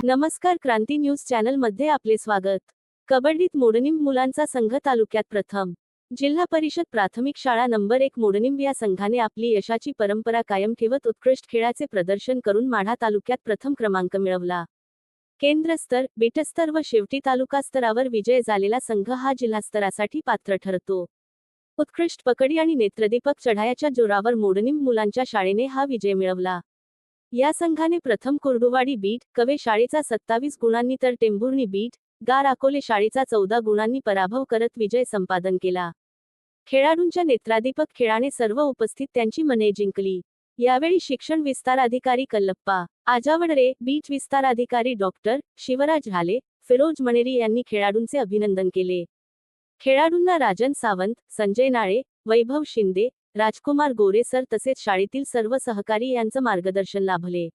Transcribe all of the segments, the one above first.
नमस्कार, क्रांती news channel मध्ये आपले स्वागत। कबड्डीत मोडणीम मुलांचा संघ तालुक्यात प्रथम। जिल्हा परिषद प्राथमिक शाळा नंबर 1 मोडणीम या संघाने आपली यशाची परंपरा कायम ठेवत उत्कृष्ट खेळाचे प्रदर्शन करून माढा तालुक्यात प्रथम क्रमांक मिळवला। केंद्रस्तर, बेटस्तर व शेवटी तालुका स्तरावर विजय झालेला संघ हा जिल्हास्तरासाठी पात्र ठरतो। उत्कृष्ट पकडी आणि नेत्रदीपक चढायाच्या जोरावर मोडणीम मुलांच्या शाळेने हा विजय मिळवला। या संघाने प्रथम कुर्डुवाडी बीट, कवे शाळेचा 27 गुणांनी तर टेंभुर्णी बीट, गार अकोले शाळेचा 14 गुणांनी पराभव करत विजय संपादन केला। खेळाडूंच्या नेत्रादीपक खेळाने सर्व उपस्थित त्यांची मने जिंकली। यावेळी शिक्षण विस्तार अधिकारी कल्लप्पा आजावडरे, बीट विस्तार अधिकारी डॉक्टर शिवराज झाले, फिरोज मणेरी यांनी खेळाडूंचे अभिनंदन केले। खेळाडूंना राजन सावंत, संजय नाळे, वैभव शिंदे, राजकुमार गोरे सर तसेच शाळेतील सर्व सहकारी यांचं मार्गदर्शन लाभले।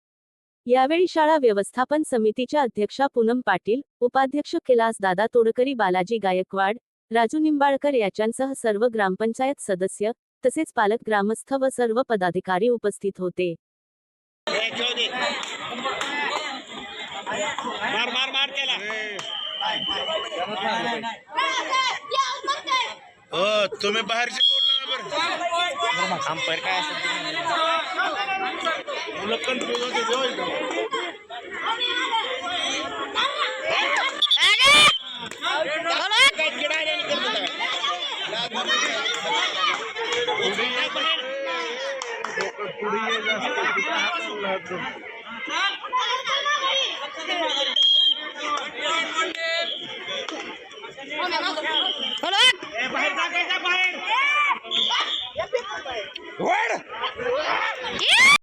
यावेळी शाळा व्यवस्थापन समितीच्या अध्यक्षा पूनम पाटील, उपाध्यक्ष कैलास दादा तोडकरी, बालाजी गायकवाड, राजू निंबाळकर यांच्यासह सर्व ग्रामपंचायत सदस्य तसेच पालक, ग्रामस्थ व सर्व पदाधिकारी उपस्थित होते। तुम्ही बाहेरचे बोल ना अंपायर काय बाहेर